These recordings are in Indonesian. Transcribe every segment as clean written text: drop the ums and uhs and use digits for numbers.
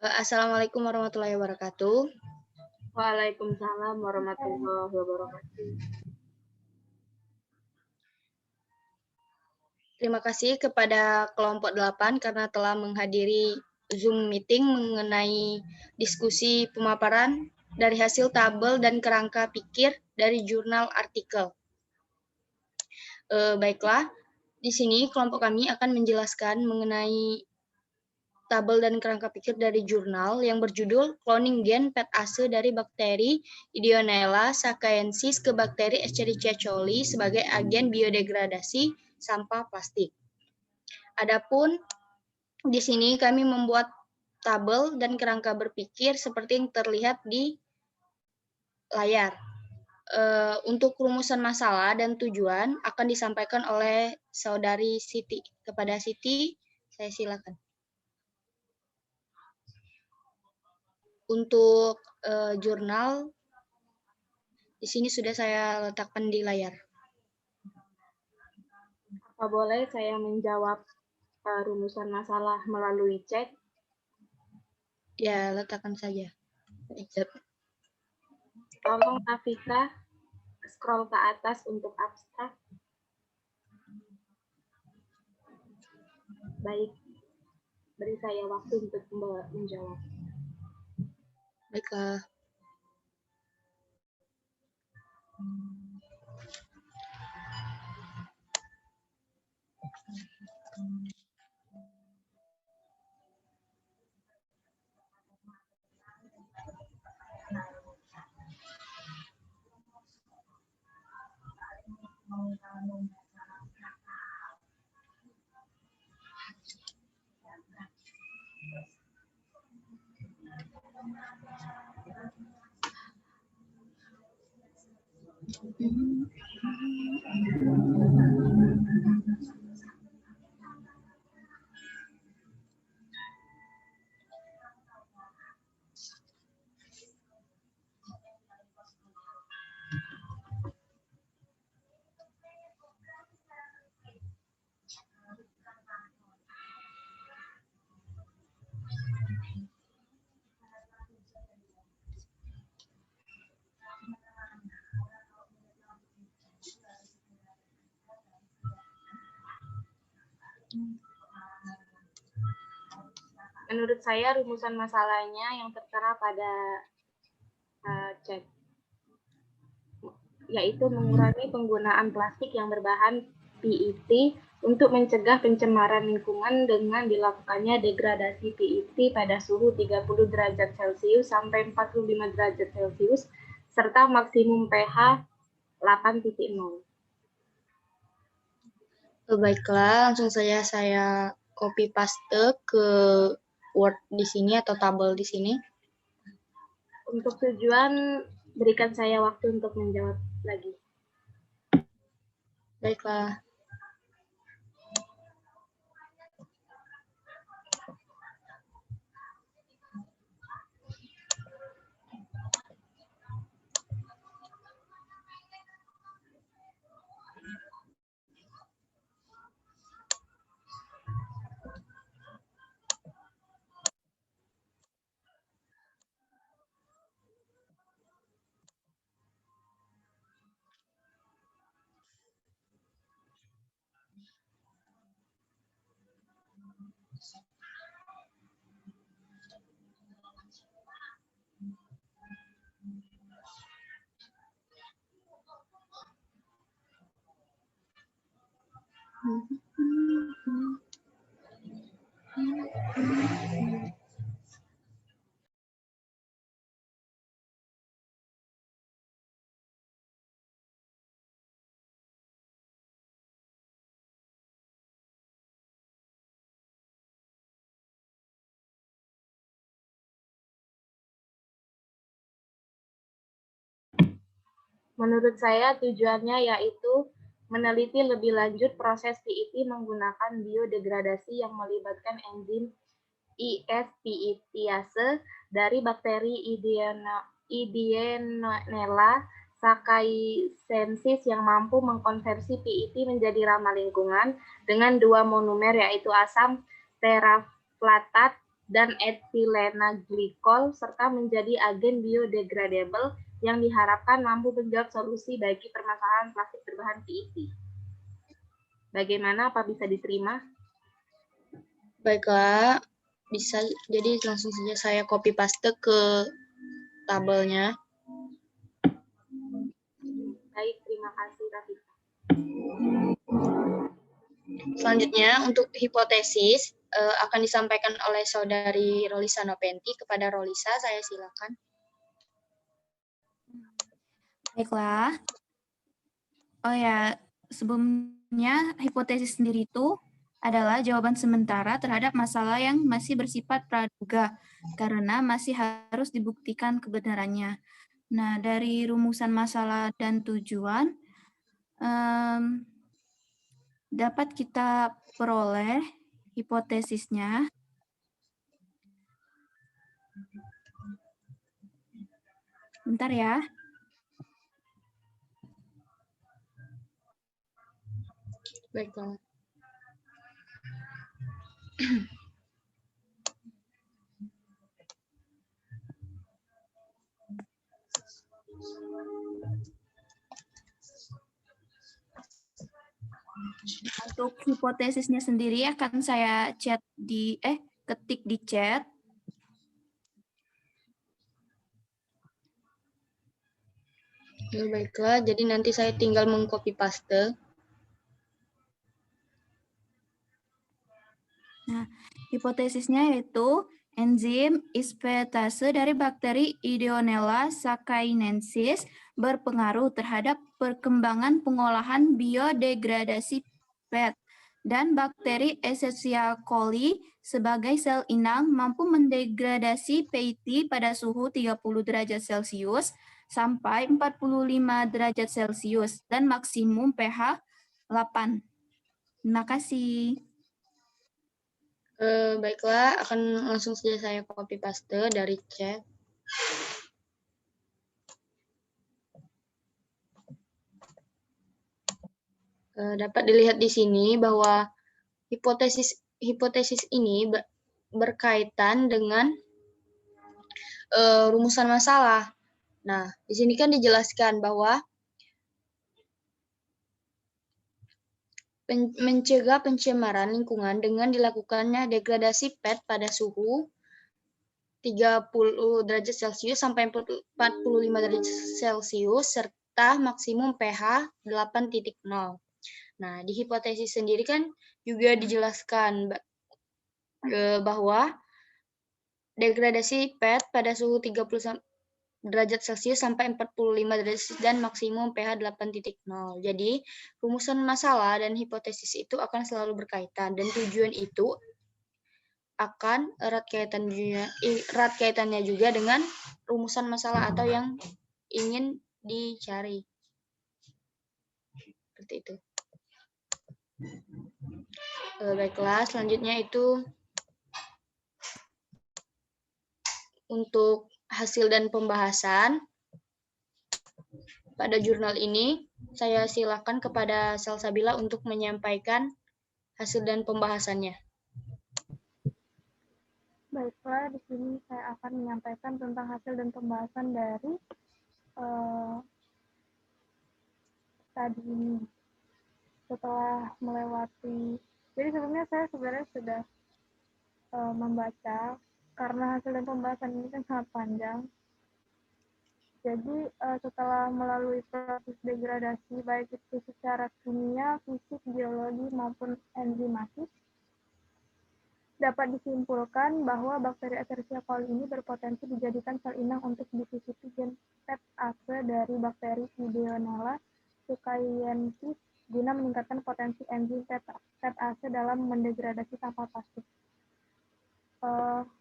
Assalamualaikum warahmatullahi wabarakatuh. Waalaikumsalam warahmatullahi wabarakatuh. Terima kasih kepada kelompok 8 karena telah menghadiri Zoom meeting mengenai diskusi pemaparan dari hasil tabel dan kerangka pikir dari jurnal artikel. Baiklah, di sini kelompok kami akan menjelaskan mengenai tabel dan kerangka pikir dari jurnal yang berjudul Cloning Gen PET-ASE dari bakteri Ideonella sakaensis ke bakteri Escherichia coli sebagai agen biodegradasi sampah plastik. Adapun di sini kami membuat tabel dan kerangka berpikir seperti yang terlihat di layar. Untuk rumusan masalah dan tujuan akan disampaikan oleh saudari Siti. Kepada Siti, saya silakan. Untuk jurnal, di sini sudah saya letakkan di layar. Apa boleh saya menjawab rumusan masalah melalui chat? Ya, letakkan saja. Tolong Afika scroll ke atas untuk abstrak. Baik, beri saya waktu untuk menjawab. Baiklah. Menurut saya rumusan masalahnya yang tertera pada chat, yaitu mengurangi penggunaan plastik yang berbahan PET untuk mencegah pencemaran lingkungan dengan dilakukannya degradasi PET pada suhu 30 derajat Celcius sampai 45 derajat Celcius serta maksimum pH 8.0. Baiklah, langsung saja saya copy paste ke Word di sini atau tabel di sini. Untuk tujuan, berikan saya waktu untuk menjawab lagi. Baiklah. Menurut saya tujuannya yaitu meneliti lebih lanjut proses PET menggunakan biodegradasi yang melibatkan enzim IS-PETase dari bakteri Ideonella sakaensis yang mampu mengkonversi PET menjadi ramah lingkungan dengan dua monomer yaitu asam teraflatat dan etilena glikol serta menjadi agen biodegradable yang diharapkan mampu menjawab solusi bagi permasalahan plastik berbahan PET. Bagaimana, apa bisa diterima? Baiklah, bisa. Jadi langsung saja saya copy paste ke tabelnya. Baik, terima kasih Rafika. Selanjutnya untuk hipotesis akan disampaikan oleh saudari Rolisa Nopenti. Kepada Rolisa, saya silakan. Baiklah. Oh ya, sebelumnya hipotesis sendiri itu adalah jawaban sementara terhadap masalah yang masih bersifat praduga karena masih harus dibuktikan kebenarannya. Nah, dari rumusan masalah dan tujuan dapat kita peroleh hipotesisnya. Bentar ya. Baiklah. Untuk hipotesisnya sendiri akan saya ketik di chat. Baiklah, jadi nanti saya tinggal mengcopy paste. Nah, hipotesisnya yaitu enzim ispetase dari bakteri Ideonella sacchinensis berpengaruh terhadap perkembangan pengolahan biodegradasi PET dan bakteri Escherichia coli sebagai sel inang mampu mendegradasi PET pada suhu 30 derajat Celcius sampai 45 derajat Celcius dan maksimum pH 8. Terima kasih. Baiklah, akan langsung saja saya copy paste dari chat. Dapat dilihat di sini bahwa hipotesis ini berkaitan dengan rumusan masalah. Nah, di sini kan dijelaskan bahwa mencegah pencemaran lingkungan dengan dilakukannya degradasi PET pada suhu 30 derajat Celcius sampai 45 derajat Celcius serta maksimum pH 8.0. Nah, di hipotesis sendiri kan juga dijelaskan bahwa degradasi PET pada suhu 30 derajat Celcius sampai 45 derajat dan maksimum pH 8.0. Jadi, rumusan masalah dan hipotesis itu akan selalu berkaitan dan tujuan itu akan erat kaitannya juga dengan rumusan masalah atau yang ingin dicari. Seperti itu. Baiklah, selanjutnya itu untuk hasil dan pembahasan pada jurnal ini, saya silakan kepada Salsabila untuk menyampaikan hasil dan pembahasannya. Baiklah, di sini saya akan menyampaikan tentang hasil dan pembahasan dari tadi ini. Setelah melewati, jadi sebelumnya saya sebenarnya sudah membaca, karena hasil dan pembahasan ini kan sangat panjang. Jadi setelah melalui proses degradasi, baik itu secara kimia, fisik, biologi, maupun enzimatik, dapat disimpulkan bahwa bakteri Escherichia coli ini berpotensi dijadikan sel inang untuk divisi gen PET-ASE dari bakteri Ideonella sacchinensis guna meningkatkan potensi enzim PET-ASE dalam mendegradasi sampah plastik.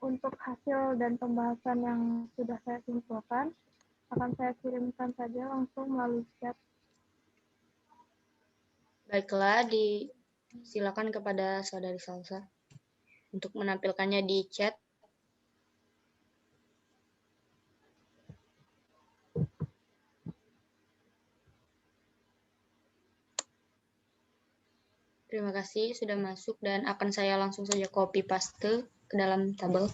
Untuk hasil dan pembahasan yang sudah saya simpulkan, akan saya kirimkan saja langsung melalui chat. Baiklah, silakan kepada Saudari Salsa untuk menampilkannya di chat. Terima kasih sudah masuk dan akan saya langsung saja copy paste. ke dalam tabel.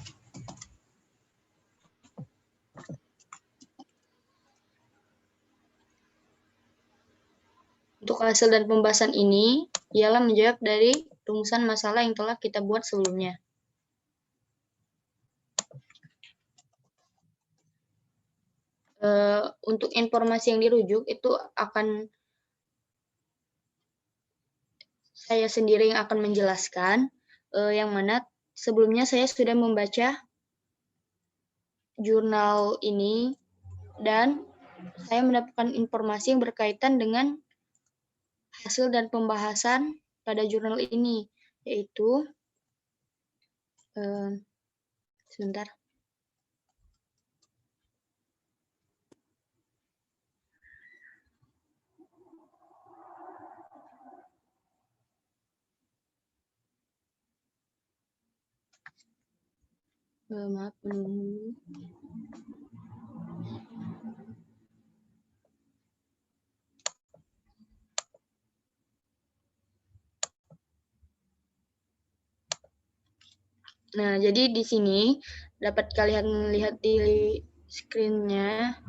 Untuk hasil dan pembahasan ini ialah menjawab dari rumusan masalah yang telah kita buat sebelumnya. Untuk informasi yang dirujuk itu akan saya sendiri yang akan menjelaskan, yang mana sebelumnya saya sudah membaca jurnal ini dan saya mendapatkan informasi yang berkaitan dengan hasil dan pembahasan pada jurnal ini, yaitu sebentar. Maaf, menunggu. Nah, jadi di sini dapat kalian lihat di screen-nya,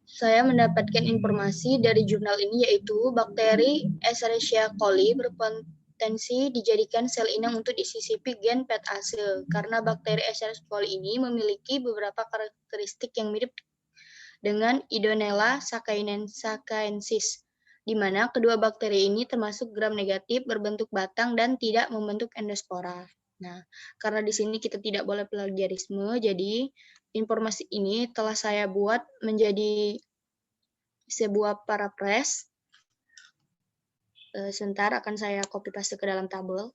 saya mendapatkan informasi dari jurnal ini, yaitu bakteri Escherichia coli berpotensi dijadikan sel inang untuk disisipi gen PET-ASE, karena bakteri Escherichia coli ini memiliki beberapa karakteristik yang mirip dengan Idonella sacchaensis, di mana kedua bakteri ini termasuk gram negatif, berbentuk batang, dan tidak membentuk endospora. Nah, karena di sini kita tidak boleh plagiarisme, jadi informasi ini telah saya buat menjadi sebuah paraphrase. Sebentar, akan saya copy paste ke dalam tabel.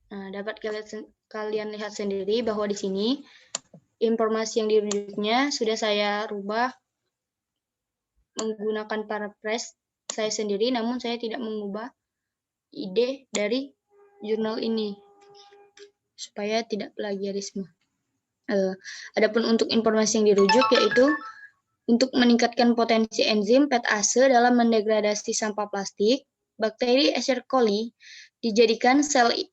Nah, dapat kalian lihat sendiri bahwa di sini informasi yang dirujuknya sudah saya rubah menggunakan paraphrase saya sendiri, namun saya tidak mengubah ide dari jurnal ini supaya tidak plagiarisme. Adapun untuk informasi yang dirujuk, yaitu untuk meningkatkan potensi enzim PET-ASE dalam mendegradasi sampah plastik, bakteri Escherichia coli dijadikan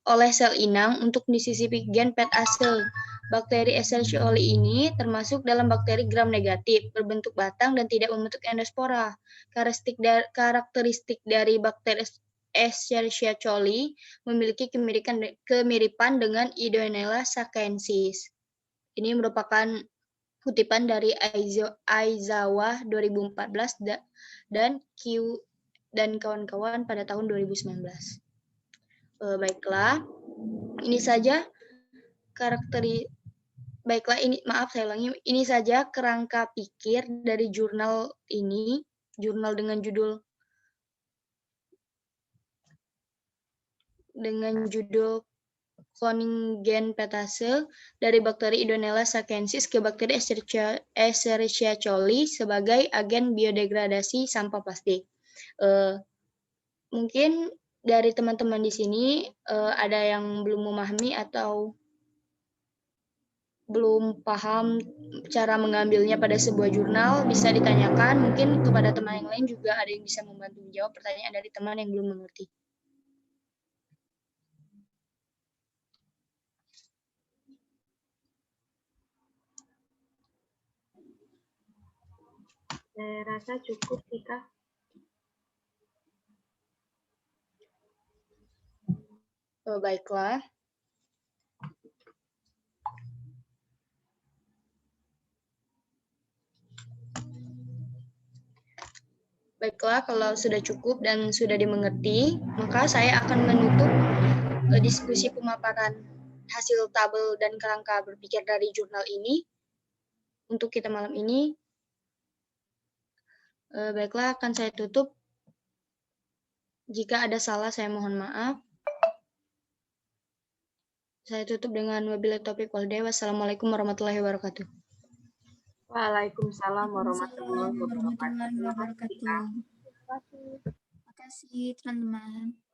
oleh sel inang untuk disisipi gen PET-ASE. Bakteri Escherichia coli ini termasuk dalam bakteri gram negatif, berbentuk batang dan tidak membentuk endospora. Karakteristik dari bakteri Escherichia coli memiliki kemiripan dengan Idonella sacchaensis. Ini merupakan kutipan dari Aizawa 2014 dan Q dan kawan-kawan pada tahun 2019. Baiklah, ini saja ini saja kerangka pikir dari jurnal ini, jurnal dengan judul cloning gen PET-ASE dari bakteri Idonella sacchaensis ke bakteri Escherichia coli sebagai agen biodegradasi sampah plastik. Mungkin dari teman-teman di sini ada yang belum memahami atau belum paham cara mengambilnya pada sebuah jurnal, bisa ditanyakan. Mungkin kepada teman yang lain juga ada yang bisa membantu menjawab pertanyaan dari teman yang belum mengerti. Saya rasa cukup, Tika. Baiklah. Baiklah, kalau sudah cukup dan sudah dimengerti, maka saya akan menutup diskusi pemaparan hasil tabel dan kerangka berpikir dari jurnal ini untuk kita malam ini. Baiklah, akan saya tutup. Jika ada salah, saya mohon maaf. Saya tutup dengan wabillahi taufiq wal hidayah. Wassalamualaikum warahmatullahi wabarakatuh. Waalaikumsalam warahmatullahi wabarakatuh. Terima kasih teman-teman.